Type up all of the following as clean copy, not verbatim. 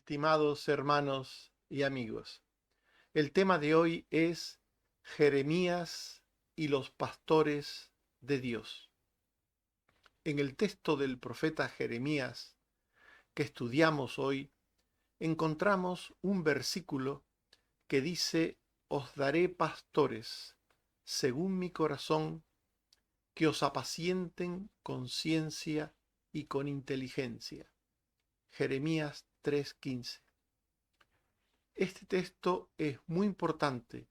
estimados hermanos y amigos. El tema de hoy es Jeremías y los pastores de Dios. En el texto del profeta Jeremías que estudiamos hoy, encontramos un versículo que dice: Os daré pastores, según mi corazón, que os apacienten con ciencia y con inteligencia. Jeremías 3:15. Este texto es muy importante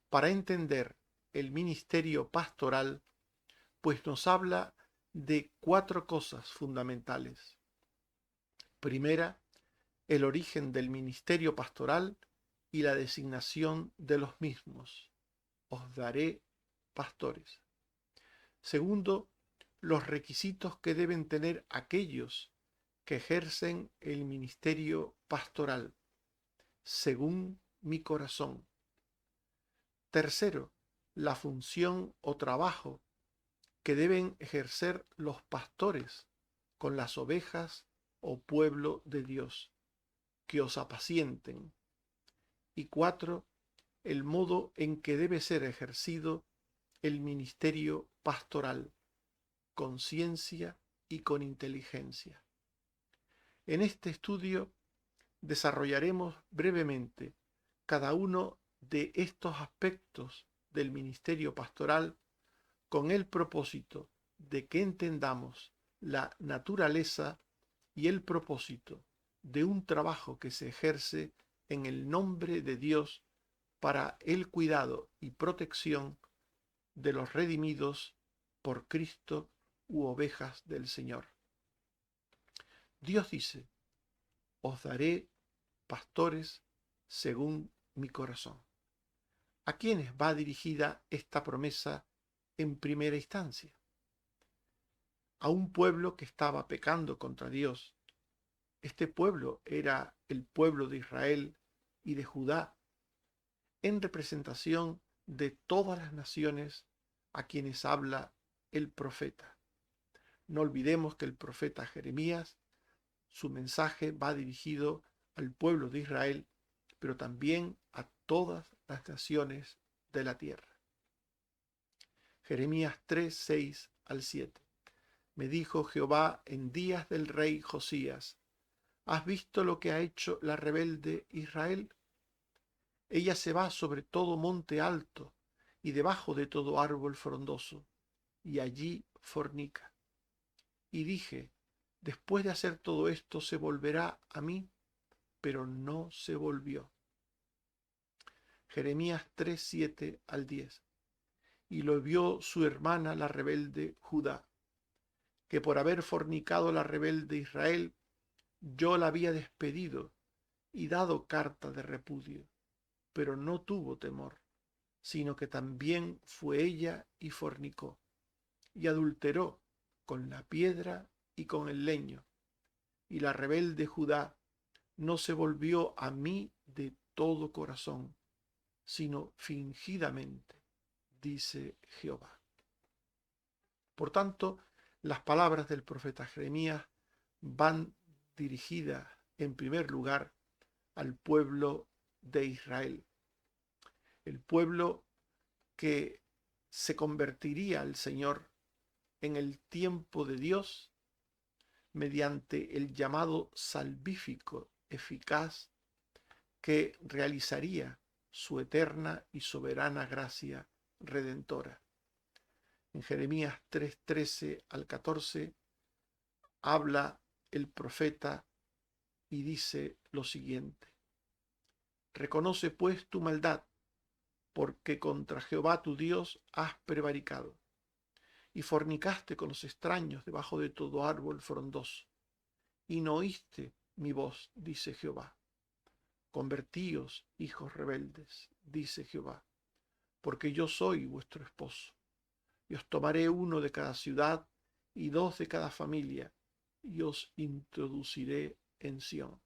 para entender el ministerio pastoral, pues nos habla de cuatro cosas fundamentales. Primera, el origen del ministerio pastoral y la designación de los mismos. Os daré pastores. Segundo, los requisitos que deben tener aquellos que ejercen el ministerio pastoral, según mi corazón. Tercero, la función o trabajo que deben ejercer los pastores con las ovejas o pueblo de Dios, que os apacienten. Y cuatro, el modo en que debe ser ejercido el ministerio pastoral, con ciencia y con inteligencia. En este estudio desarrollaremos brevemente cada uno de estos aspectos del ministerio pastoral con el propósito de que entendamos la naturaleza y el propósito de un trabajo que se ejerce en el nombre de Dios para el cuidado y protección de los redimidos por Cristo u ovejas del Señor. Dios dice: os daré pastores según mi corazón. ¿A quiénes va dirigida esta promesa en primera instancia? A un pueblo que estaba pecando contra Dios. Este pueblo era el pueblo de Israel y de Judá, en representación de todas las naciones a quienes habla el profeta. No olvidemos que el profeta Jeremías, su mensaje va dirigido al pueblo de Israel, pero también a todas las naciones de la tierra. Jeremías 3, 6 al 7. Me dijo Jehová en días del rey Josías: ¿has visto lo que ha hecho la rebelde Israel? Ella se va sobre todo monte alto y debajo de todo árbol frondoso, y allí fornica. Y dije: después de hacer todo esto se volverá a mí, pero no se volvió. Jeremías 3, 7 al 10. Y lo vio su hermana la rebelde Judá, que por haber fornicado la rebelde Israel, yo la había despedido y dado carta de repudio, pero no tuvo temor, sino que también fue ella y fornicó, y adulteró con la piedra y con el leño. Y la rebelde Judá no se volvió a mí de todo corazón, sino fingidamente, dice Jehová. Por tanto, las palabras del profeta Jeremías van dirigidas en primer lugar al pueblo de Israel, el pueblo que se convertiría al Señor en el tiempo de Dios mediante el llamado salvífico eficaz que realizaría su eterna y soberana gracia redentora. En Jeremías 3:13 al 14 habla el profeta y dice lo siguiente: reconoce pues tu maldad, porque contra Jehová tu Dios has prevaricado, y fornicaste con los extraños debajo de todo árbol frondoso, y no oíste mi voz, dice Jehová. Convertíos, hijos rebeldes, dice Jehová, porque yo soy vuestro esposo, y os tomaré uno de cada ciudad y dos de cada familia, y os introduciré en Sión.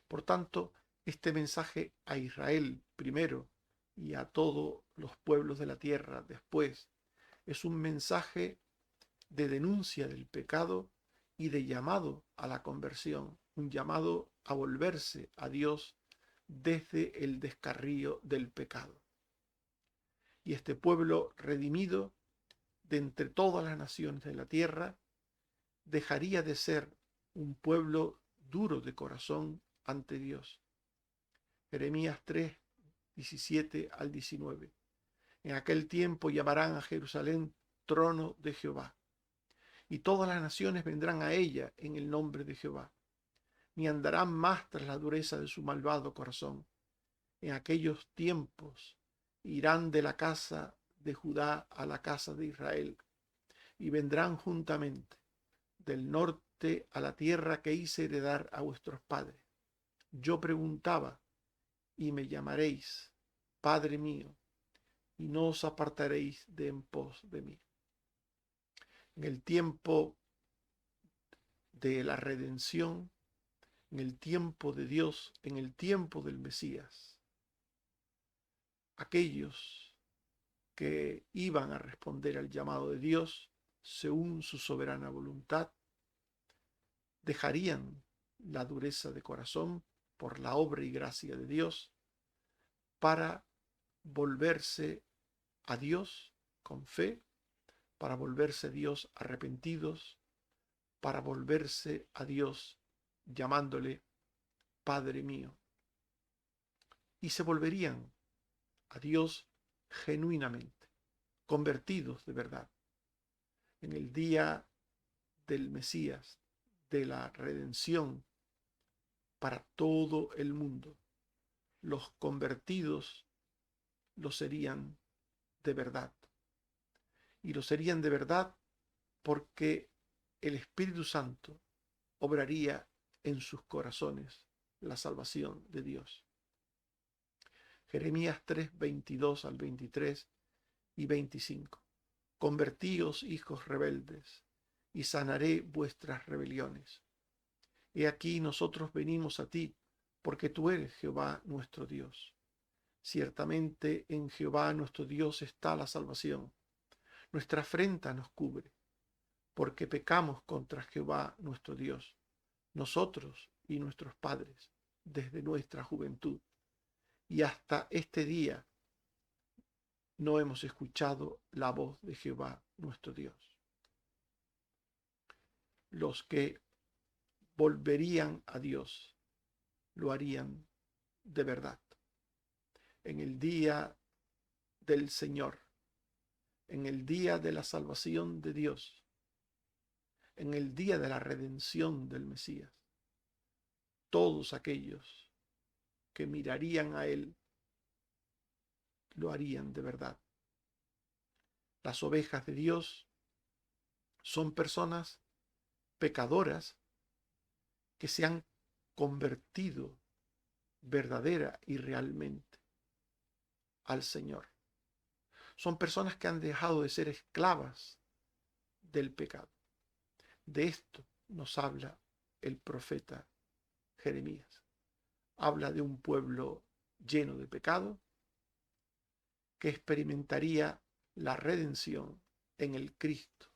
Por tanto, este mensaje a Israel primero y a todos los pueblos de la tierra después es un mensaje de denuncia del pecado y de llamado a la conversión, un llamado a volverse a Dios desde el descarrío del pecado. Y este pueblo redimido de entre todas las naciones de la tierra dejaría de ser un pueblo duro de corazón ante Dios. Jeremías 3, 17 al 19. En aquel tiempo llamarán a Jerusalén trono de Jehová, y todas las naciones vendrán a ella en el nombre de Jehová, ni andarán más tras la dureza de su malvado corazón. En aquellos tiempos irán de la casa de Judá a la casa de Israel, y vendrán juntamente del norte a la tierra que hice heredar a vuestros padres. Yo preguntaba, y me llamaréis, Padre mío, y no os apartaréis de en pos de mí. En el tiempo de la redención, en el tiempo de Dios, en el tiempo del Mesías, aquellos que iban a responder al llamado de Dios según su soberana voluntad, dejarían la dureza de corazón por la obra y gracia de Dios para volverse a Dios con fe, para volverse a Dios arrepentidos, para volverse a Dios llamándole Padre mío. Y se volverían a Dios genuinamente, convertidos de verdad. En el día del Mesías, de la redención para todo el mundo, los convertidos lo serían de verdad. Y lo serían de verdad porque el Espíritu Santo obraría en sus corazones la salvación de Dios. Jeremías 3, 22 al 23 y 25. Convertíos, hijos rebeldes, y sanaré vuestras rebeliones. He aquí nosotros venimos a ti, porque tú eres Jehová nuestro Dios. Ciertamente en Jehová nuestro Dios está la salvación. Nuestra afrenta nos cubre, porque pecamos contra Jehová nuestro Dios, nosotros y nuestros padres, desde nuestra juventud. Y hasta este día no hemos escuchado la voz de Jehová nuestro Dios. Los que volverían a Dios lo harían de verdad. En el día del Señor, en el día de la salvación de Dios, en el día de la redención del Mesías, todos aquellos que mirarían a Él lo harían de verdad. Las ovejas de Dios son personas pecadoras que se han convertido verdadera y realmente al Señor. Son personas que han dejado de ser esclavas del pecado. De esto nos habla el profeta Jeremías. Habla de un pueblo lleno de pecado que experimentaría la redención en el Cristo,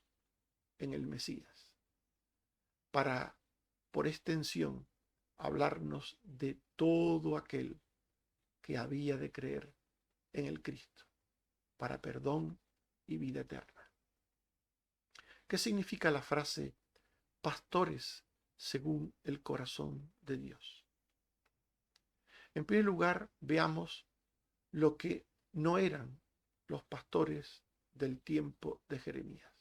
en el Mesías, para, por extensión, hablarnos de todo aquel que había de creer en el Cristo, para perdón y vida eterna. ¿Qué significa la frase pastores según el corazón de Dios? En primer lugar, veamos lo que no eran los pastores del tiempo de Jeremías.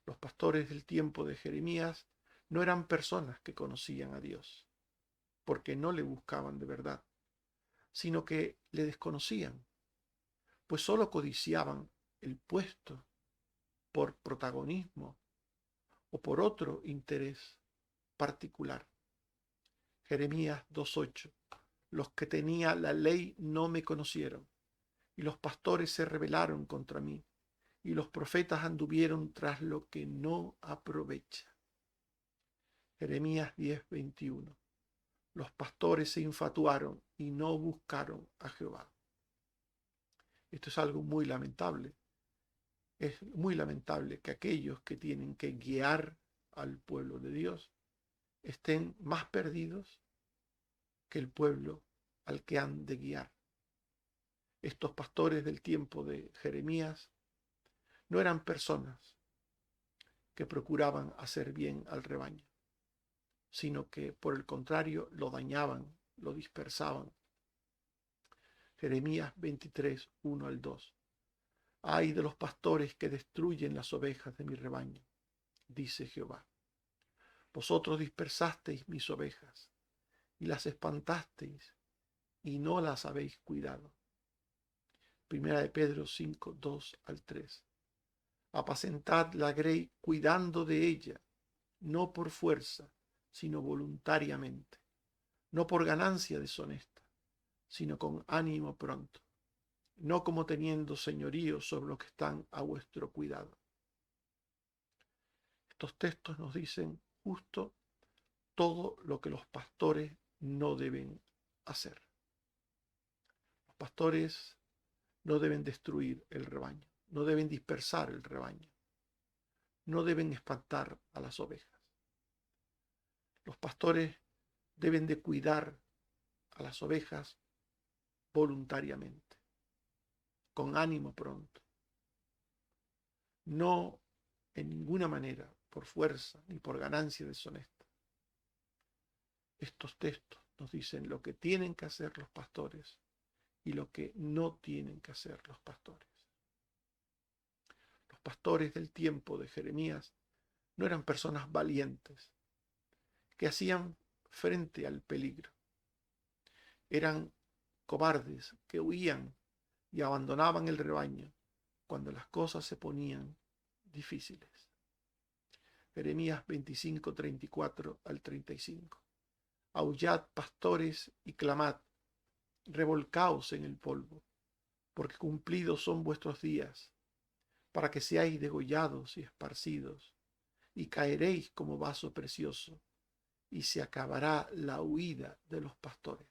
Los pastores del tiempo de Jeremías no eran personas que conocían a Dios, porque no le buscaban de verdad, sino que le desconocían, pues solo codiciaban el puesto por protagonismo o por otro interés particular. Jeremías 2:8. Los que tenía la ley no me conocieron, y los pastores se rebelaron contra mí, y los profetas anduvieron tras lo que no aprovecha. Jeremías 10:21. Los pastores se infatuaron y no buscaron a Jehová. Esto es algo muy lamentable. Es muy lamentable que aquellos que tienen que guiar al pueblo de Dios estén más perdidos que el pueblo al que han de guiar. Estos pastores del tiempo de Jeremías no eran personas que procuraban hacer bien al rebaño, sino que por el contrario lo dañaban, lo dispersaban. Jeremías 23, 1 al 2. Ay de los pastores que destruyen las ovejas de mi rebaño, dice Jehová. Vosotros dispersasteis mis ovejas y las espantasteis y no las habéis cuidado. Primera de Pedro 5, 2 al 3. Apacentad la grey cuidando de ella, no por fuerza, sino voluntariamente, no por ganancia deshonesta, sino con ánimo pronto, no como teniendo señorío sobre los que están a vuestro cuidado. Estos textos nos dicen justo todo lo que los pastores no deben hacer. Los pastores no deben destruir el rebaño, no deben dispersar el rebaño, no deben espantar a las ovejas. Los pastores deben de cuidar a las ovejas voluntariamente, con ánimo pronto, no en ninguna manera por fuerza ni por ganancia deshonesta. Estos textos nos dicen lo que tienen que hacer los pastores y lo que no tienen que hacer los pastores. Los pastores del tiempo de Jeremías no eran personas valientes que hacían frente al peligro. Eran cobardes que huían y abandonaban el rebaño cuando las cosas se ponían difíciles. Jeremías 25, 34 al 35. Aullad, pastores, y clamad, revolcaos en el polvo, porque cumplidos son vuestros días, para que seáis degollados y esparcidos, y caeréis como vaso precioso, y se acabará la huida de los pastores.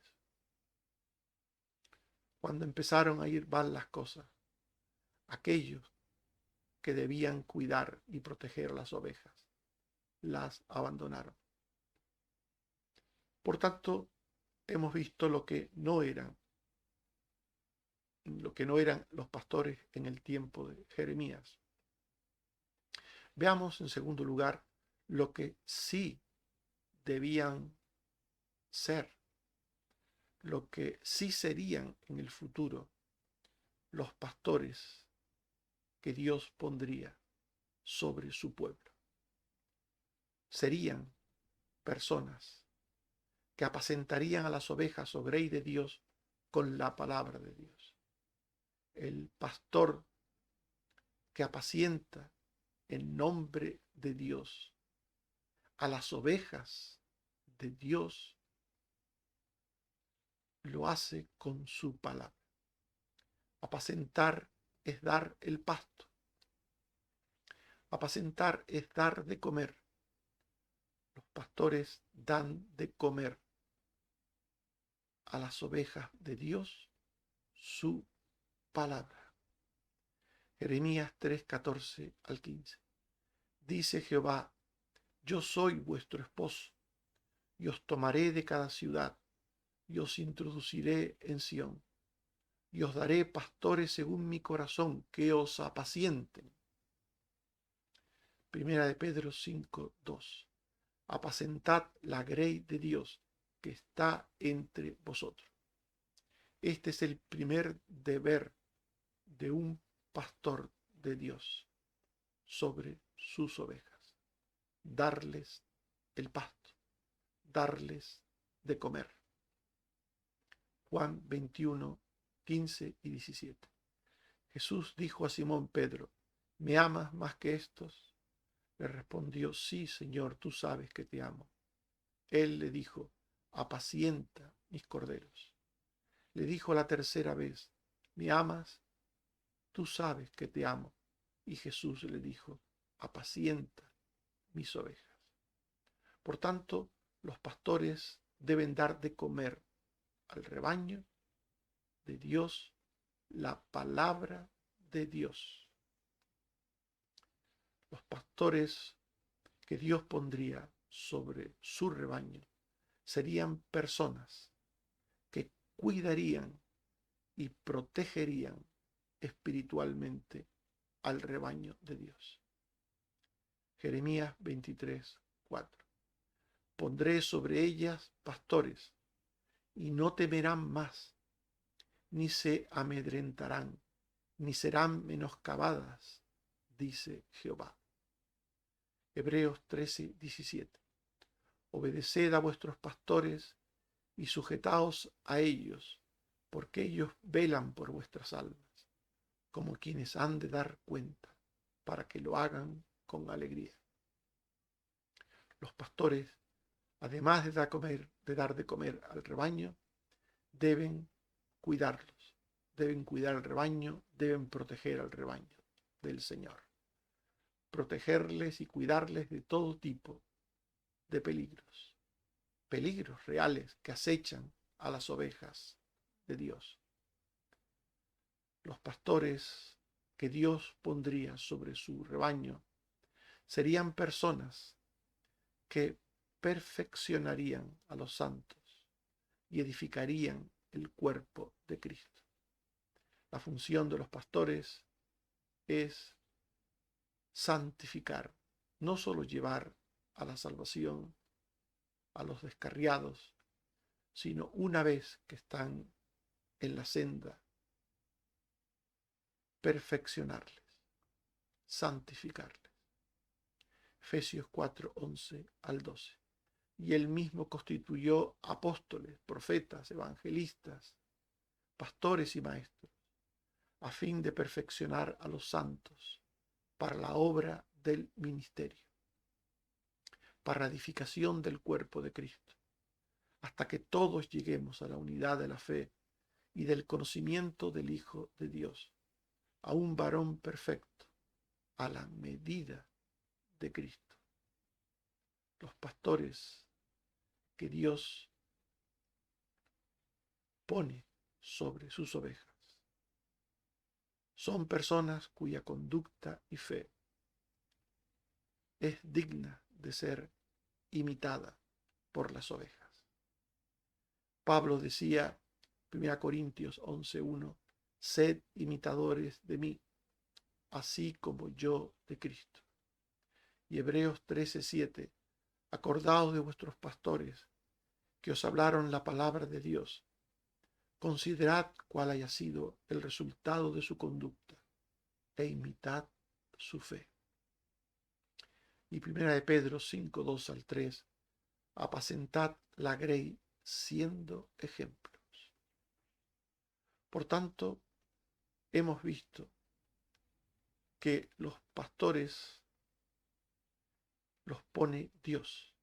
Cuando empezaron a ir mal las cosas, aquellos que debían cuidar y proteger las ovejas, las abandonaron. Por tanto, hemos visto lo que no eran los pastores en el tiempo de Jeremías. Veamos en segundo lugar lo que sí debían ser, lo que sí serían en el futuro los pastores que Dios pondría sobre su pueblo. Serían personas que apacentarían a las ovejas o grey de Dios con la palabra de Dios. El pastor que apacienta en nombre de Dios a las ovejas de Dios lo hace con su palabra. Apacentar es dar el pasto. Apacentar es dar de comer. Los pastores dan de comer a las ovejas de Dios su palabra. Jeremías 3, 14 al 15. Dice Jehová, yo soy vuestro esposo, y os tomaré de cada ciudad, y os introduciré en Sión, y os daré pastores según mi corazón, que os apacienten. Primera de Pedro 5, 2. Apacentad la grey de Dios que está entre vosotros. Este es el primer deber de un pastor de Dios sobre sus ovejas. Darles el pasto, darles de comer. Juan 21, 15 y 17. Jesús dijo a Simón Pedro, ¿me amas más que estos? Le respondió, sí, Señor, tú sabes que te amo. Él le dijo, apacienta mis corderos. Le dijo la tercera vez, ¿me amas? Tú sabes que te amo. Y Jesús le dijo, apacienta mis ovejas. Por tanto, los pastores deben dar de comer al rebaño de Dios la palabra de Dios. Los pastores que Dios pondría sobre su rebaño serían personas que cuidarían y protegerían espiritualmente al rebaño de Dios. Jeremías 23, 4. Pondré sobre ellas pastores, y no temerán más, ni se amedrentarán, ni serán menoscabadas, dice Jehová. Hebreos 13, 17. Obedeced a vuestros pastores y sujetaos a ellos, porque ellos velan por vuestras almas, como quienes han de dar cuenta, para que lo hagan con alegría. Los pastores, además de dar de comer al rebaño, deben cuidarlos, deben cuidar al rebaño, deben proteger al rebaño del Señor. Protegerles y cuidarles de todo tipo de peligros, peligros reales que acechan a las ovejas de Dios. Los pastores que Dios pondría sobre su rebaño serían personas que perfeccionarían a los santos y edificarían el cuerpo de Cristo. La función de los pastores es santificar, no solo llevar a la salvación a los descarriados, sino una vez que están en la senda, perfeccionarles, santificarles. Efesios 4, 11 al 12. Y él mismo constituyó apóstoles, profetas, evangelistas, pastores y maestros, a fin de perfeccionar a los santos para la obra del ministerio, para la edificación del cuerpo de Cristo, hasta que todos lleguemos a la unidad de la fe y del conocimiento del Hijo de Dios, a un varón perfecto, a la medida de Cristo. Los pastores que Dios pone sobre sus ovejas son personas cuya conducta y fe es digna de ser imitada por las ovejas. Pablo decía, 1 Corintios 11:1, sed imitadores de mí, así como yo de Cristo. Y Hebreos 13:7, acordaos de vuestros pastores, que os hablaron la palabra de Dios. Considerad cuál haya sido el resultado de su conducta e imitad su fe. Y 1 de Pedro 5:2 al 3, apacentad la grey siendo ejemplos. Por tanto, hemos visto que los pastores los pone Dios.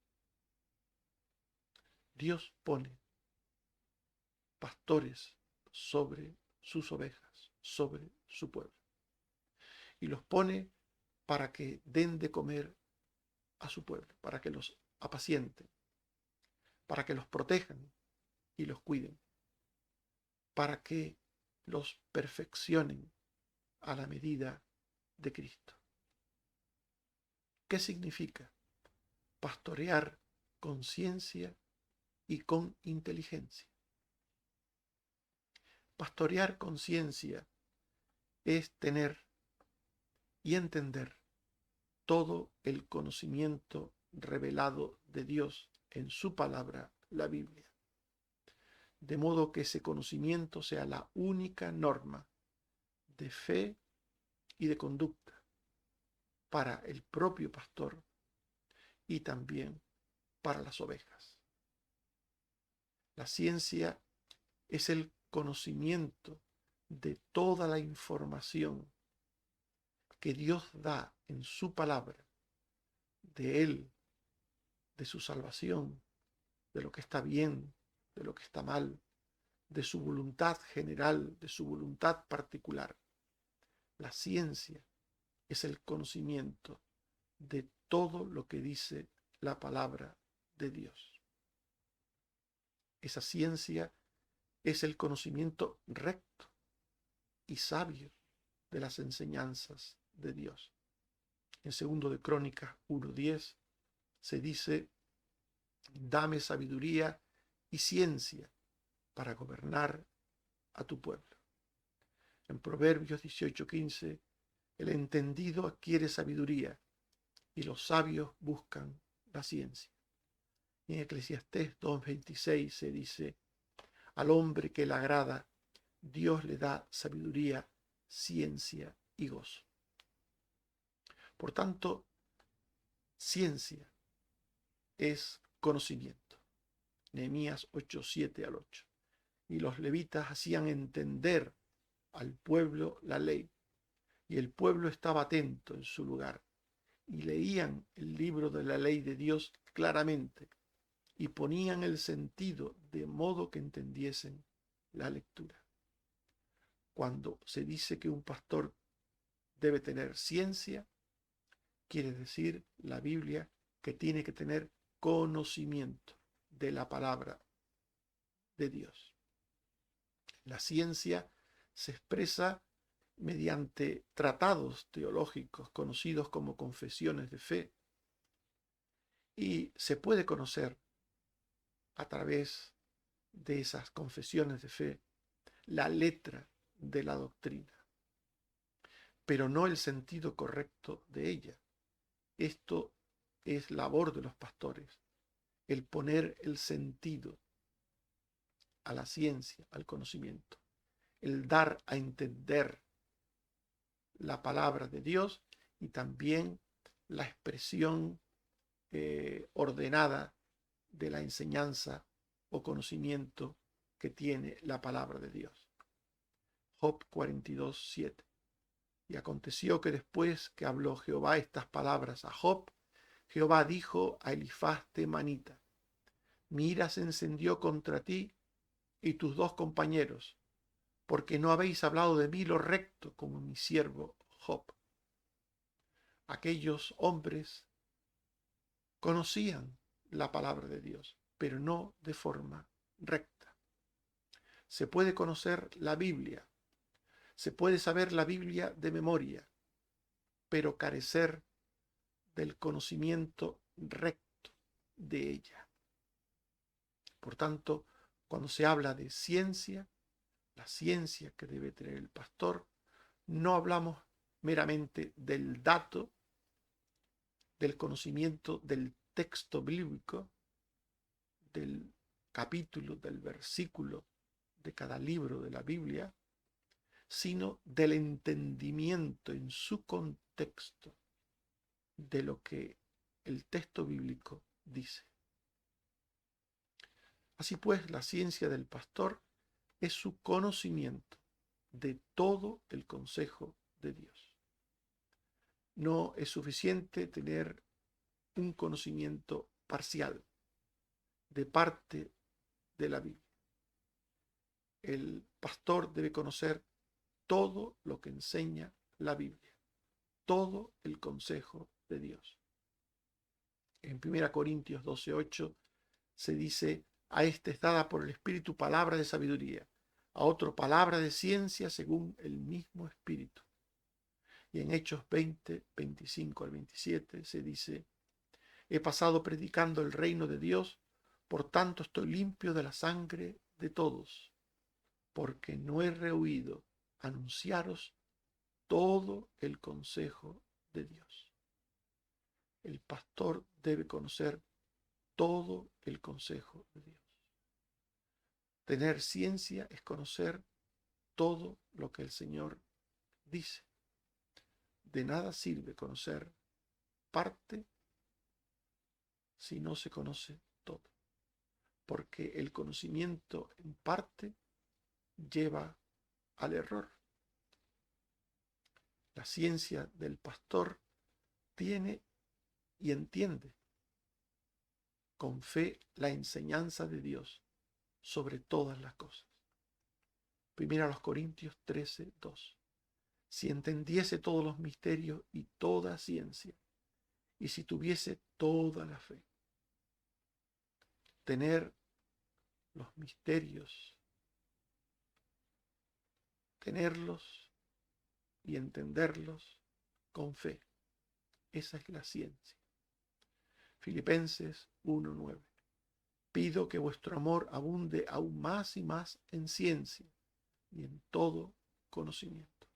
Dios pone pastores sobre sus ovejas, sobre su pueblo. Y los pone para que den de comer a su pueblo, para que los apacienten, para que los protejan y los cuiden, para que los perfeccionen a la medida de Cristo. ¿Qué significa? Pastorear con ciencia y con inteligencia. Pastorear con ciencia es tener y entender todo el conocimiento revelado de Dios en su palabra, la Biblia, de modo que ese conocimiento sea la única norma de fe y de conducta para el propio pastor y también para las ovejas. La ciencia es el conocimiento de toda la información que Dios da en su palabra, de Él, de su salvación, de lo que está bien, de lo que está mal, de su voluntad general, de su voluntad particular. La ciencia es el conocimiento de todo lo que dice la palabra de Dios. Esa ciencia es el conocimiento recto y sabio de las enseñanzas de Dios. En 2 de Crónicas 1:10 se dice, Dame sabiduría y ciencia para gobernar a tu pueblo. En Proverbios 18:15, el entendido adquiere sabiduría y los sabios buscan la ciencia. Y en Eclesiastés 2:26 se dice, al hombre que le agrada, Dios le da sabiduría, ciencia y gozo. Por tanto, ciencia es conocimiento. Nehemías 8:7-8. Y los levitas hacían entender al pueblo la ley, y el pueblo estaba atento en su lugar, y leían el libro de la ley de Dios claramente, y ponían el sentido de modo que entendiesen la lectura. Cuando se dice que un pastor debe tener ciencia, quiere decir la Biblia que tiene que tener conocimiento de la palabra de Dios. La ciencia se expresa mediante tratados teológicos conocidos como confesiones de fe, y se puede conocer a través de esas confesiones de fe la letra de la doctrina, pero no el sentido correcto de ella. Esto es labor de los pastores, el poner el sentido a la ciencia, al conocimiento, el dar a entender la palabra de Dios y también la expresión ordenada de la enseñanza o conocimiento que tiene la palabra de Dios. Job 42:7. Y aconteció que después que habló Jehová estas palabras a Job, Jehová dijo a Elifaz temanita, mi ira se encendió contra ti y tus dos compañeros, porque no habéis hablado de mí lo recto como mi siervo Job. Aquellos hombres conocían la palabra de Dios, pero no de forma recta. Se puede conocer la Biblia, se puede saber la Biblia de memoria, pero carecer del conocimiento recto de ella. Por tanto, cuando se habla de ciencia, la ciencia que debe tener el pastor, no hablamos meramente del dato, del conocimiento del texto bíblico, del capítulo, del versículo de cada libro de la Biblia, sino del entendimiento en su contexto de lo que el texto bíblico dice. Así pues, la ciencia del pastor es su conocimiento de todo el consejo de Dios. No es suficiente tener un conocimiento parcial de parte de la Biblia. El pastor debe conocer todo lo que enseña la Biblia, todo el consejo de Dios. En 1 Corintios 12:8 se dice, a este es dada por el Espíritu palabra de sabiduría, a otro palabra de ciencia según el mismo Espíritu. Y en Hechos 20:25-27 se dice, he pasado predicando el reino de Dios, por tanto estoy limpio de la sangre de todos, porque no he rehuido anunciaros todo el consejo de Dios. El pastor debe conocer todo el consejo de Dios. Tener ciencia es conocer todo lo que el Señor dice. De nada sirve conocer parte si no se conoce todo, porque el conocimiento en parte lleva al error. La ciencia del pastor tiene y entiende con fe la enseñanza de Dios sobre todas las cosas. 1 Corintios 13:2. Si entendiese todos los misterios y toda ciencia, y si tuviese toda la fe. Tener los misterios, tenerlos y entenderlos con fe. Esa es la ciencia. Filipenses 1:9. pido que vuestro amor abunde aún más y más en ciencia y en todo conocimiento.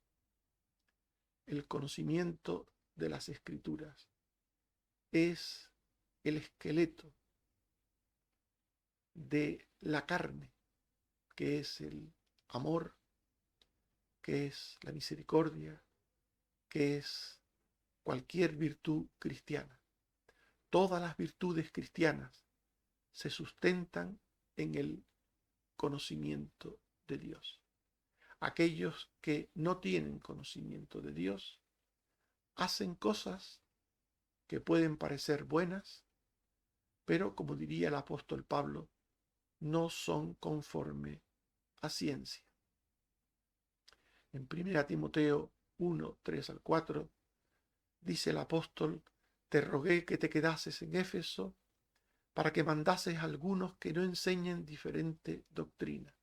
El conocimiento de las Escrituras es el esqueleto de la carne, que es el amor, que es la misericordia, que es cualquier virtud cristiana. Todas las virtudes cristianas se sustentan en el conocimiento de Dios. Aquellos que no tienen conocimiento de Dios hacen cosas que pueden parecer buenas, pero como diría el apóstol Pablo, no son conforme a ciencia. En 1 Timoteo 1, 3 al 4, dice el apóstol: te rogué que te quedases en Éfeso para que mandases a algunos que no enseñen diferente doctrina,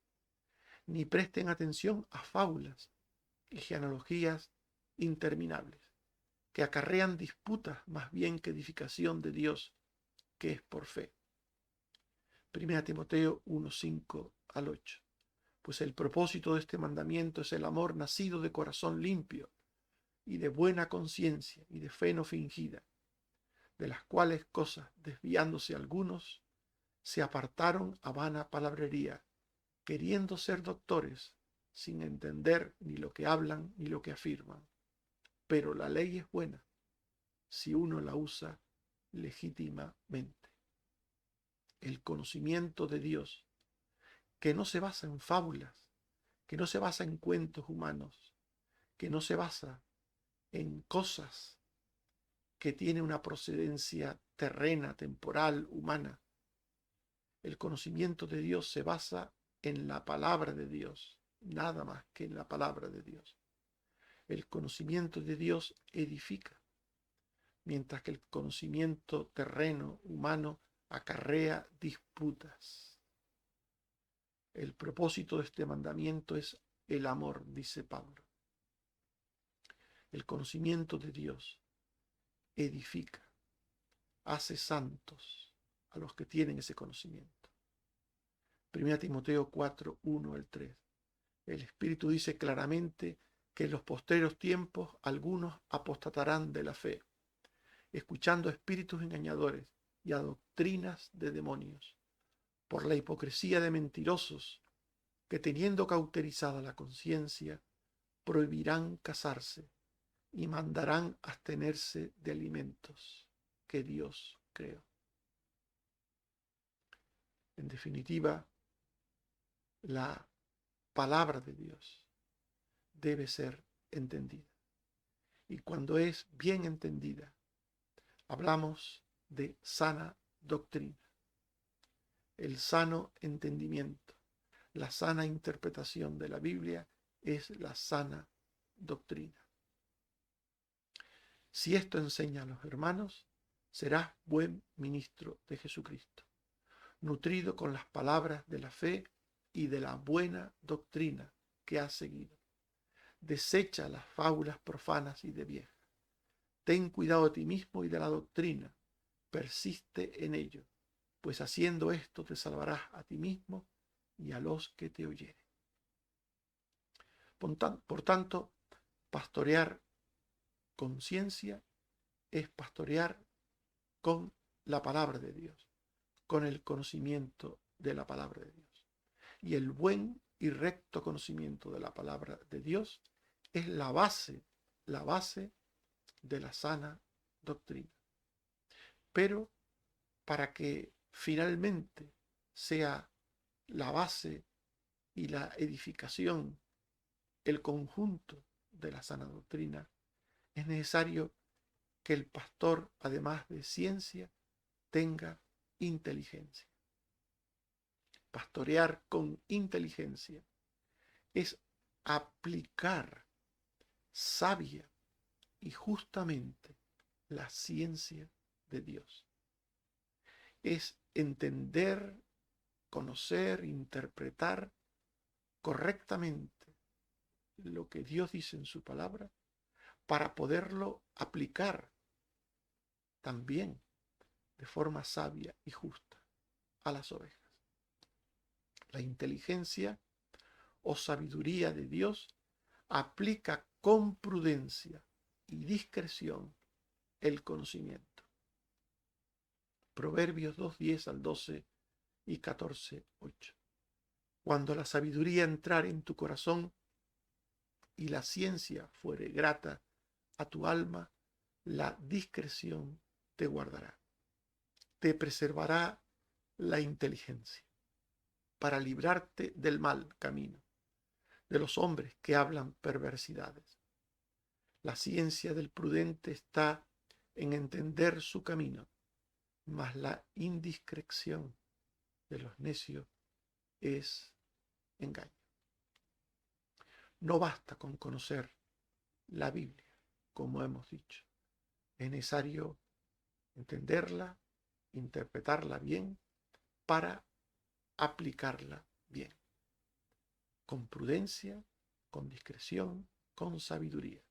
ni presten atención a fábulas y genealogías interminables, que acarrean disputas más bien que edificación de Dios, que es por fe. 1 Timoteo 1, 5 al 8. Pues el propósito de este mandamiento es el amor nacido de corazón limpio y de buena conciencia y de fe no fingida, de las cuales cosas, desviándose algunos, se apartaron a vana palabrería, queriendo ser doctores, sin entender ni lo que hablan ni lo que afirman. Pero la ley es buena si uno la usa legítimamente. El conocimiento de Dios, que no se basa en fábulas, que no se basa en cuentos humanos, que no se basa en cosas que tienen una procedencia terrena, temporal, humana. El conocimiento de Dios se basa en la palabra de Dios, nada más que en la palabra de Dios. El conocimiento de Dios edifica, mientras que el conocimiento terreno, humano, acarrea disputas. El propósito de este mandamiento es el amor, dice Pablo. El conocimiento de Dios edifica, hace santos a los que tienen ese conocimiento. 1 Timoteo 4, 1 al 3. El Espíritu dice claramente que en los postreros tiempos algunos apostatarán de la fe, escuchando a espíritus engañadores y a doctrinas de demonios, por la hipocresía de mentirosos que, teniendo cauterizada la conciencia, prohibirán casarse y mandarán abstenerse de alimentos que Dios creó. En definitiva, la palabra de Dios debe ser entendida. Y cuando es bien entendida, hablamos de sana doctrina, el sano entendimiento, la sana interpretación de la Biblia es la sana doctrina. Si esto enseña a los hermanos, serás buen ministro de Jesucristo, nutrido con las palabras de la fe y de la buena doctrina que has seguido. Desecha las fábulas profanas y de vieja. Ten cuidado de ti mismo y de la doctrina. Persiste en ello, pues haciendo esto te salvarás a ti mismo y a los que te oyeren. Por tanto, pastorear con ciencia es pastorear con la palabra de Dios, con el conocimiento de la palabra de Dios. Y el buen y recto conocimiento de la palabra de Dios es la base de la sana doctrina. Pero para que finalmente sea la base y la edificación, el conjunto de la sana doctrina, es necesario que el pastor, además de ciencia, tenga inteligencia. Pastorear con inteligencia es aplicar sabia y justamente la ciencia de Dios. Es entender, conocer, interpretar correctamente lo que Dios dice en su palabra para poderlo aplicar también de forma sabia y justa a las ovejas. La inteligencia o sabiduría de Dios aplica con prudencia y discreción el conocimiento. Proverbios 2:10 al 12 y 14:8. Cuando la sabiduría entrare en tu corazón y la ciencia fuere grata a tu alma, la discreción te guardará. Te preservará la inteligencia para librarte del mal camino, de los hombres que hablan perversidades. La ciencia del prudente está en entender su camino, mas la indiscreción de los necios es engaño. No basta con conocer la Biblia, como hemos dicho. Es necesario entenderla, interpretarla bien para aplicarla bien, con prudencia, con discreción, con sabiduría.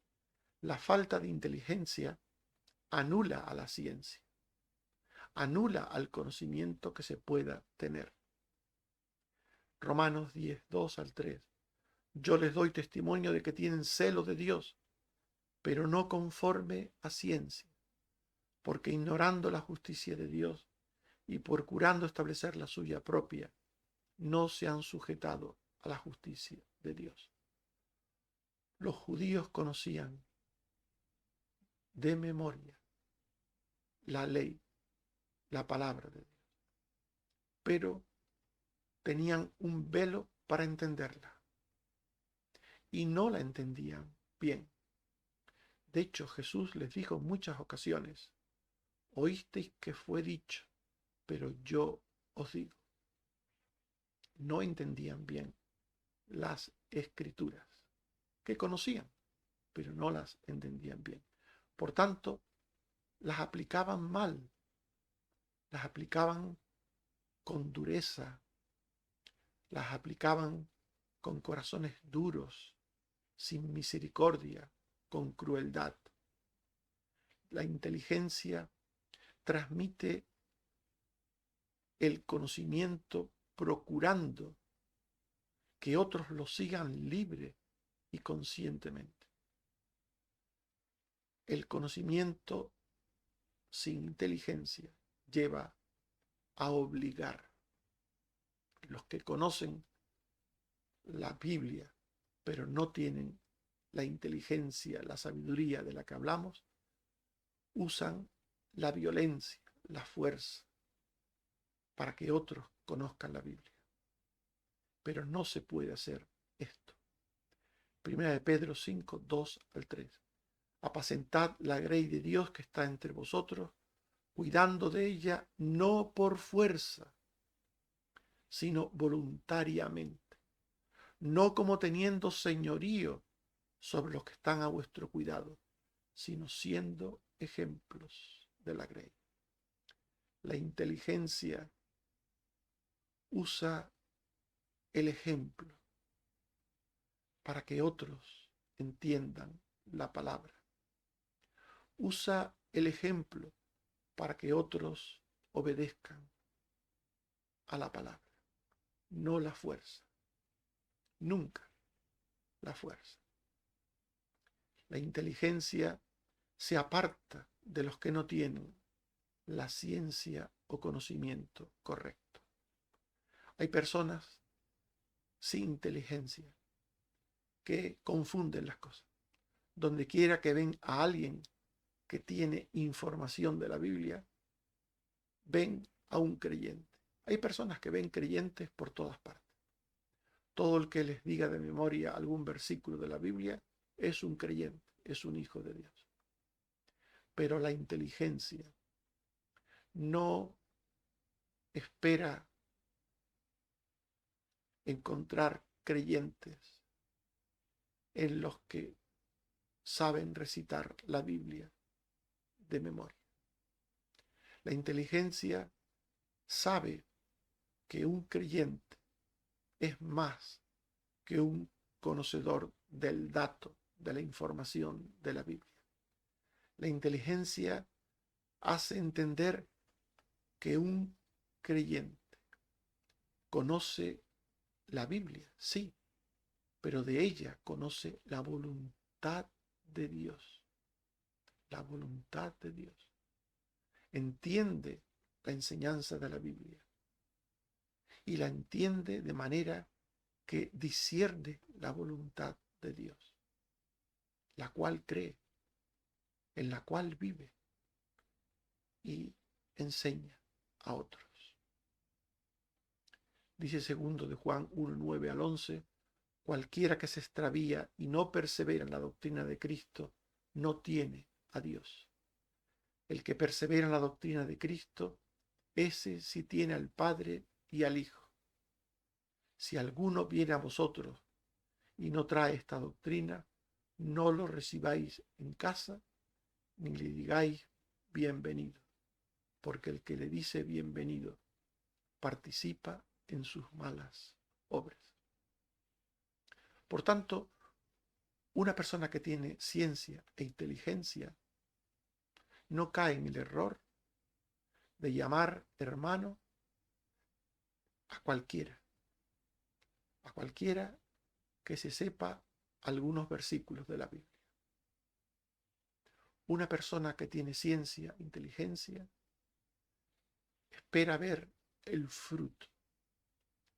La falta de inteligencia anula a la ciencia, anula al conocimiento que se pueda tener. Romanos 10, 2 al 3. Yo les doy testimonio de que tienen celo de Dios, pero no conforme a ciencia, porque ignorando la justicia de Dios y procurando establecer la suya propia, no se han sujetado a la justicia de Dios. Los judíos conocían de memoria la ley, la palabra de Dios, pero tenían un velo para entenderla y no la entendían bien. De hecho, Jesús les dijo en muchas ocasiones: oísteis que fue dicho, pero yo os digo. No entendían bien las escrituras, que conocían, pero no las entendían bien. Por tanto, las aplicaban mal, las aplicaban con dureza, las aplicaban con corazones duros, sin misericordia, con crueldad. La inteligencia transmite el conocimiento procurando que otros lo sigan libre y conscientemente. El conocimiento sin inteligencia lleva a obligar. Los que conocen la Biblia, pero no tienen la inteligencia, la sabiduría de la que hablamos, usan la violencia, la fuerza, para que otros conozcan la Biblia. Pero no se puede hacer esto. Primera de Pedro 5, 2 al 3. Apacentad la grey de Dios que está entre vosotros, cuidando de ella no por fuerza, sino voluntariamente, no como teniendo señorío sobre los que están a vuestro cuidado, sino siendo ejemplos de la grey. La inteligencia usa el ejemplo para que otros entiendan la palabra. Usa el ejemplo para que otros obedezcan a la palabra, no la fuerza, nunca la fuerza. La inteligencia se aparta de los que no tienen la ciencia o conocimiento correcto. Hay personas sin inteligencia que confunden las cosas. Donde quiera que ven a alguien que tiene información de la Biblia, ven a un creyente. Hay personas que ven creyentes por todas partes. Todo el que les diga de memoria algún versículo de la Biblia es un creyente, es un hijo de Dios. Pero la inteligencia no espera encontrar creyentes en los que saben recitar la Biblia de memoria. La inteligencia sabe que un creyente es más que un conocedor del dato, de la información de la Biblia. La inteligencia hace entender que un creyente conoce la Biblia, sí, pero de ella conoce la voluntad de Dios. La voluntad de Dios. Entiende la enseñanza de la Biblia y la entiende de manera que discierne la voluntad de Dios, la cual cree, en la cual vive y enseña a otros. Dice segundo de Juan 1, 9 al 11, cualquiera que se extravía y no persevera en la doctrina de Cristo, no tiene a Dios. El que persevera en la doctrina de Cristo, ese sí tiene al Padre y al Hijo. Si alguno viene a vosotros y no trae esta doctrina, no lo recibáis en casa, ni le digáis bienvenido, porque el que le dice bienvenido participa en sus malas obras. Por tanto, una persona que tiene ciencia e inteligencia no cae en el error de llamar hermano a cualquiera que se sepa algunos versículos de la Biblia. Una persona que tiene ciencia, inteligencia, espera ver el fruto,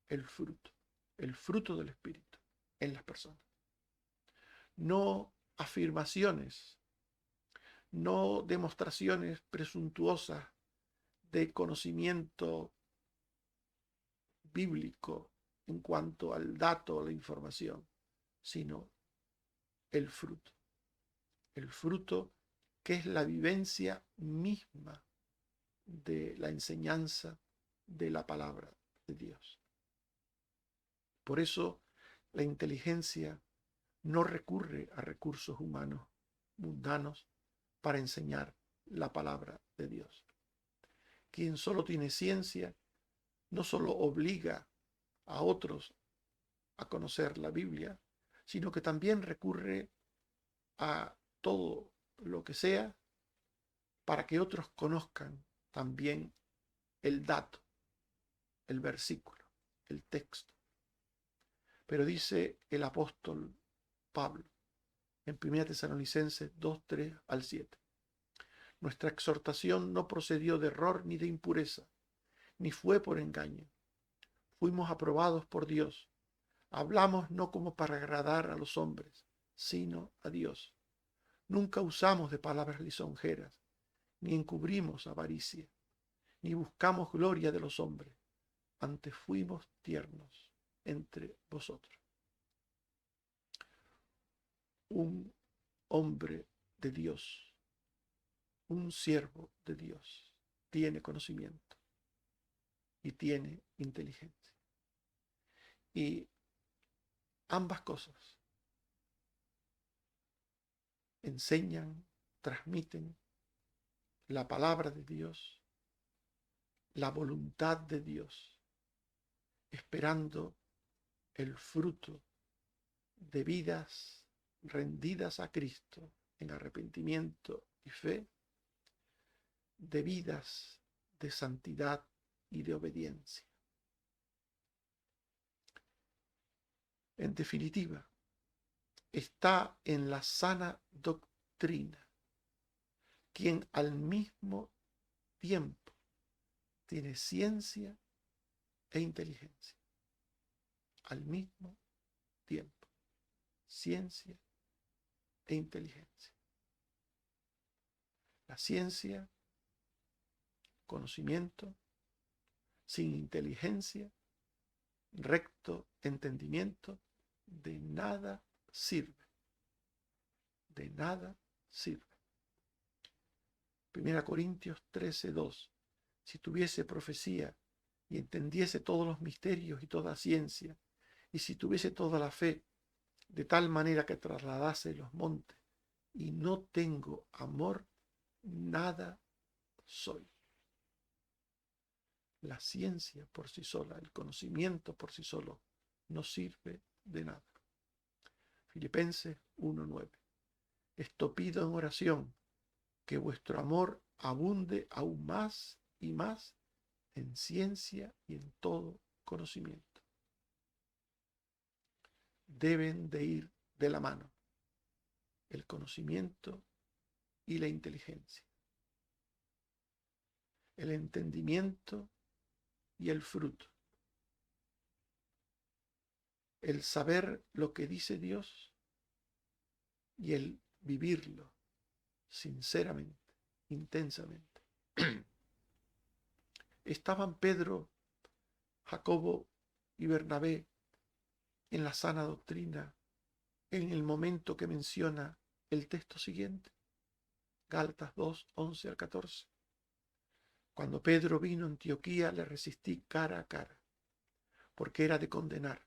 el fruto, el fruto del Espíritu en las personas. No afirmaciones, no demostraciones presuntuosas de conocimiento bíblico en cuanto al dato o la información, sino el fruto que es la vivencia misma de la enseñanza de la palabra de Dios. Por eso la inteligencia no recurre a recursos humanos mundanos para enseñar la palabra de Dios. Quien solo tiene ciencia no solo obliga a otros a conocer la Biblia, sino que también recurre a todo lo que sea para que otros conozcan también el dato, el versículo, el texto. Pero dice el apóstol Pablo en 1 Tesalonicenses 2, 3 al 7. Nuestra exhortación no procedió de error ni de impureza, ni fue por engaño. Fuimos aprobados por Dios. Hablamos no como para agradar a los hombres, sino a Dios. Nunca usamos de palabras lisonjeras, ni encubrimos avaricia, ni buscamos gloria de los hombres. Antes fuimos tiernos entre vosotros. Un hombre de Dios, un siervo de Dios, tiene conocimiento y tiene inteligencia. Y ambas cosas enseñan, transmiten la palabra de Dios, la voluntad de Dios, esperando el fruto de vidas rendidas a Cristo en arrepentimiento y fe, de vidas de santidad y de obediencia. En definitiva, está en la sana doctrina quien al mismo tiempo tiene ciencia e inteligencia. Al mismo tiempo, ciencia e inteligencia. La ciencia, conocimiento, sin inteligencia, recto entendimiento, de nada sirve. De nada sirve. 1 Corintios 13:2. Si tuviese profecía y entendiese todos los misterios y toda ciencia, y si tuviese toda la fe, de tal manera que trasladase los montes, y no tengo amor, nada soy. La ciencia por sí sola, el conocimiento por sí solo, no sirve de nada. Filipenses 1:9. Esto pido en oración, que vuestro amor abunde aún más y más en ciencia y en todo conocimiento. Deben de ir de la mano el conocimiento y la inteligencia, el entendimiento y el fruto, el saber lo que dice Dios y el vivirlo sinceramente, intensamente. Estaban Pedro, Jacobo y Bernabé en la sana doctrina en el momento que menciona el texto siguiente, Gálatas 2, 11 al 14. Cuando Pedro vino a Antioquía, le resistí cara a cara, porque era de condenar,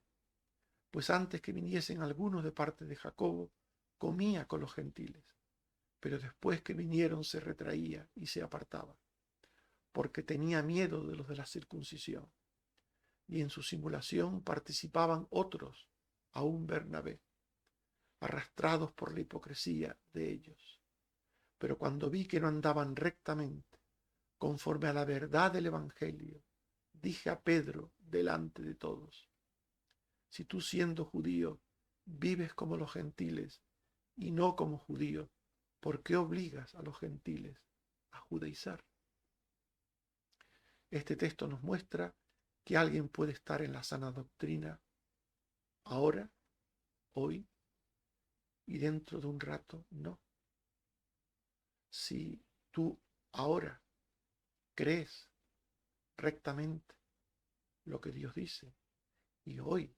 pues antes que viniesen algunos de parte de Jacobo, comía con los gentiles, pero después que vinieron se retraía y se apartaba, porque tenía miedo de los de la circuncisión. Y en su simulación participaban otros, aún Bernabé, arrastrados por la hipocresía de ellos. Pero cuando vi que no andaban rectamente, conforme a la verdad del Evangelio, dije a Pedro delante de todos: si tú, siendo judío, vives como los gentiles y no como judío, ¿por qué obligas a los gentiles a judaizar? Este texto nos muestra que alguien puede estar en la sana doctrina ahora, hoy, y dentro de un rato no. Si tú ahora crees rectamente lo que Dios dice y hoy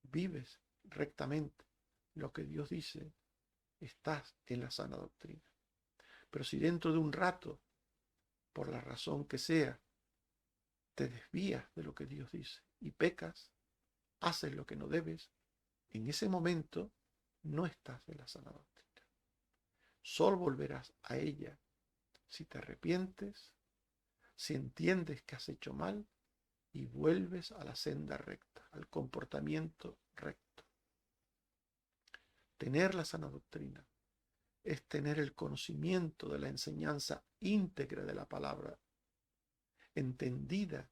vives rectamente lo que Dios dice, estás en la sana doctrina. Pero si dentro de un rato, por la razón que sea, te desvías de lo que Dios dice y pecas, haces lo que no debes, en ese momento no estás en la sana doctrina. Solo volverás a ella si te arrepientes, si entiendes que has hecho mal y vuelves a la senda recta, al comportamiento recto. Tener la sana doctrina es tener el conocimiento de la enseñanza íntegra de la palabra, entendida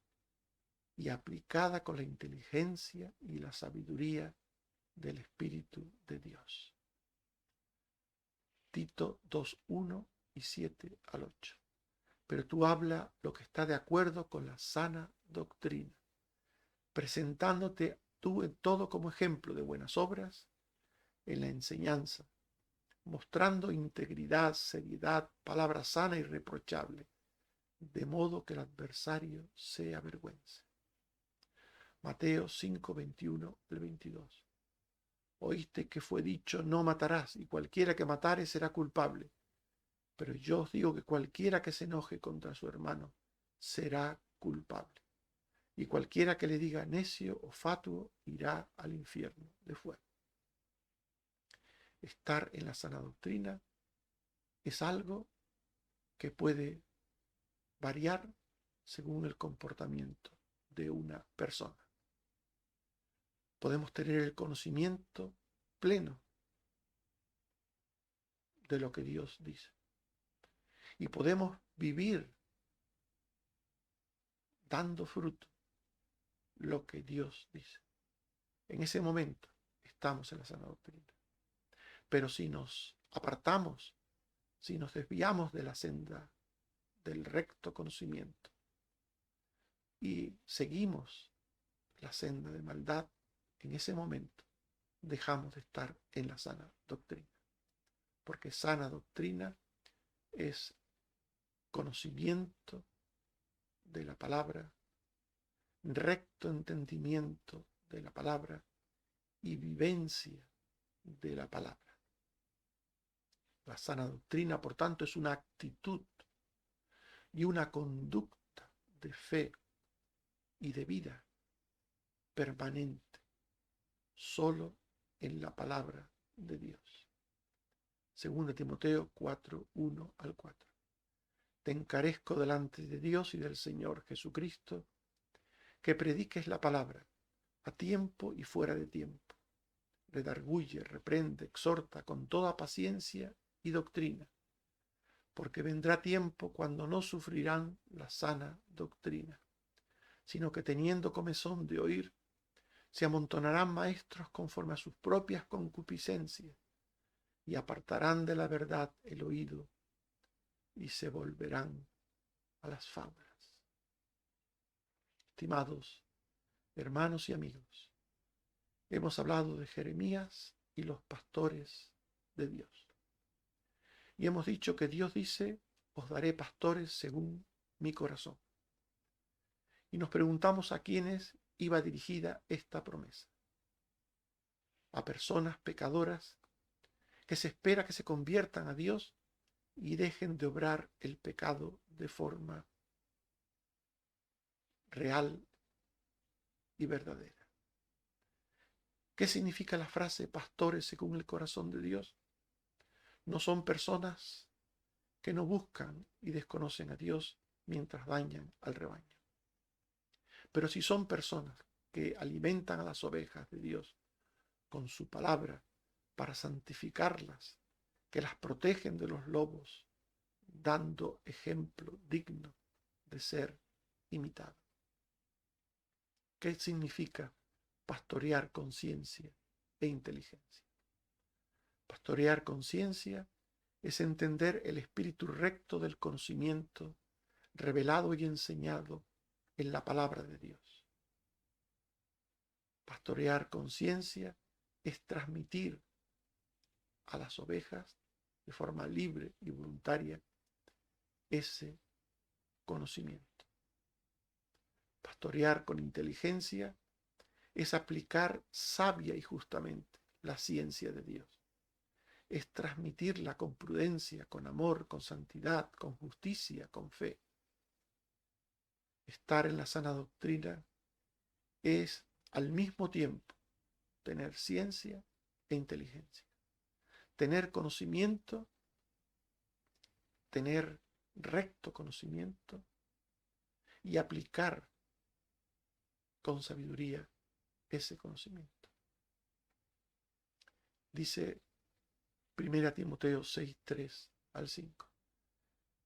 y aplicada con la inteligencia y la sabiduría del Espíritu de Dios. Tito 2:1 y 7 al 8. Pero tú habla lo que está de acuerdo con la sana doctrina, presentándote tú en todo como ejemplo de buenas obras, en la enseñanza, mostrando integridad, seriedad, palabra sana y irreprochable, de modo que el adversario se avergüence. Mateo 5:21 al 22. Oíste que fue dicho: no matarás, y cualquiera que matare será culpable. Pero yo os digo que cualquiera que se enoje contra su hermano será culpable. Y cualquiera que le diga necio o fatuo irá al infierno de fuego. Estar en la sana doctrina es algo que puede variar según el comportamiento de una persona. Podemos tener el conocimiento pleno de lo que Dios dice. Y podemos vivir dando fruto lo que Dios dice. En ese momento estamos en la sana doctrina. Pero si nos apartamos, si nos desviamos de la senda del recto conocimiento y seguimos la senda de maldad, en ese momento dejamos de estar en la sana doctrina. Porque sana doctrina es conocimiento de la palabra, recto entendimiento de la palabra y vivencia de la palabra. La sana doctrina, por tanto, es una actitud y una conducta de fe y de vida permanente, solo en la palabra de Dios. 2 Timoteo 4:1 al 4. Te encarezco delante de Dios y del Señor Jesucristo, que prediques la palabra a tiempo y fuera de tiempo. Redarguye, reprende, exhorta con toda paciencia y doctrina, porque vendrá tiempo cuando no sufrirán la sana doctrina, sino que teniendo comezón de oír, se amontonarán maestros conforme a sus propias concupiscencias, y apartarán de la verdad el oído, y se volverán a las fábulas. Estimados hermanos y amigos, hemos hablado de Jeremías y los pastores de Dios. Y hemos dicho que Dios dice, os daré pastores según mi corazón. Y nos preguntamos a quiénes iba dirigida esta promesa. A personas pecadoras que se espera que se conviertan a Dios y dejen de obrar el pecado de forma real y verdadera. ¿Qué significa la frase pastores según el corazón de Dios? No son personas que no buscan y desconocen a Dios mientras dañan al rebaño. Pero si son personas que alimentan a las ovejas de Dios con su palabra para santificarlas, que las protegen de los lobos, dando ejemplo digno de ser imitado. ¿Qué significa pastorear con ciencia e inteligencia? Pastorear con ciencia es entender el espíritu recto del conocimiento revelado y enseñado en la palabra de Dios. Pastorear con ciencia es transmitir a las ovejas de forma libre y voluntaria ese conocimiento. Pastorear con inteligencia es aplicar sabia y justamente la ciencia de Dios. Es transmitirla con prudencia, con amor, con santidad, con justicia, con fe. Estar en la sana doctrina es al mismo tiempo tener ciencia e inteligencia. Tener conocimiento, tener recto conocimiento y aplicar con sabiduría ese conocimiento. Dice 1 Timoteo 6, 3 al 5.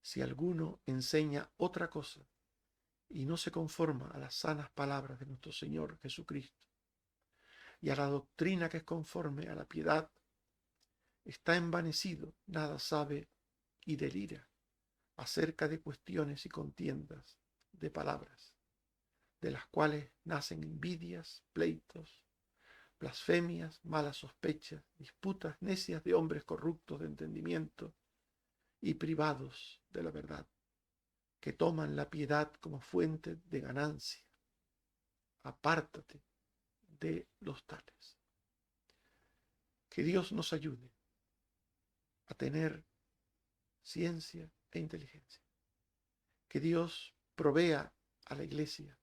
Si alguno enseña otra cosa y no se conforma a las sanas palabras de nuestro Señor Jesucristo y a la doctrina que es conforme a la piedad, está envanecido, nada sabe y delira acerca de cuestiones y contiendas de palabras, de las cuales nacen envidias, pleitos, blasfemias, malas sospechas, disputas necias de hombres corruptos de entendimiento y privados de la verdad, que toman la piedad como fuente de ganancia. Apártate de los tales. Que Dios nos ayude a tener ciencia e inteligencia. Que Dios provea a la iglesia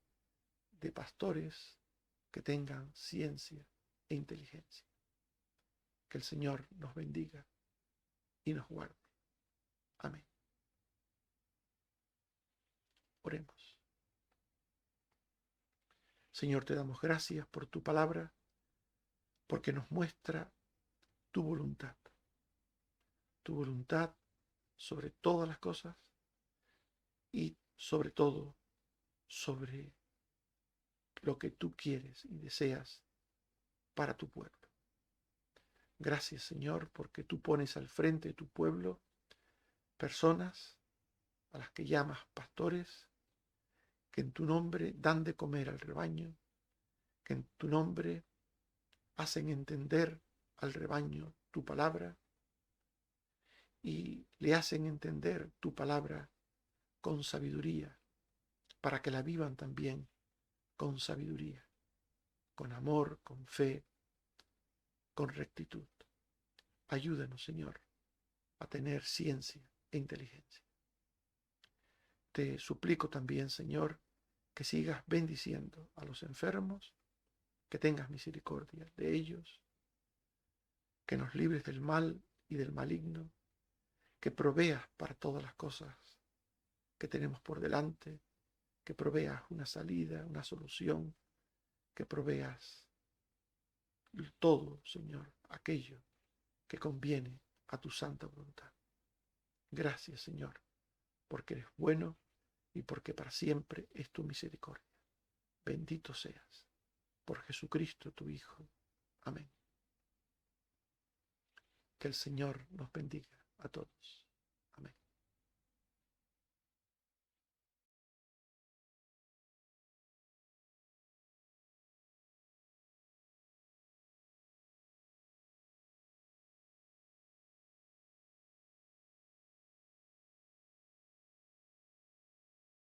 de pastores que tengan ciencia e inteligencia. Que el Señor nos bendiga y nos guarde. Amén. Oremos. Señor, te damos gracias por tu palabra, porque nos muestra tu voluntad sobre todas las cosas y sobre todo sobre lo que tú quieres y deseas para tu pueblo. Gracias, Señor, porque tú pones al frente de tu pueblo personas a las que llamas pastores, que en tu nombre dan de comer al rebaño, que en tu nombre hacen entender al rebaño tu palabra y le hacen entender tu palabra con sabiduría, para que la vivan también con sabiduría, con amor, con fe, con rectitud. Ayúdanos, Señor, a tener ciencia e inteligencia. Te suplico también, Señor, que sigas bendiciendo a los enfermos, que tengas misericordia de ellos, que nos libres del mal y del maligno, que proveas para todas las cosas que tenemos por delante, que proveas una salida, una solución, que proveas todo, Señor, aquello que conviene a tu santa voluntad. Gracias, Señor, porque eres bueno y porque para siempre es tu misericordia. Bendito seas por Jesucristo tu Hijo. Amén. Que el Señor nos bendiga a todos.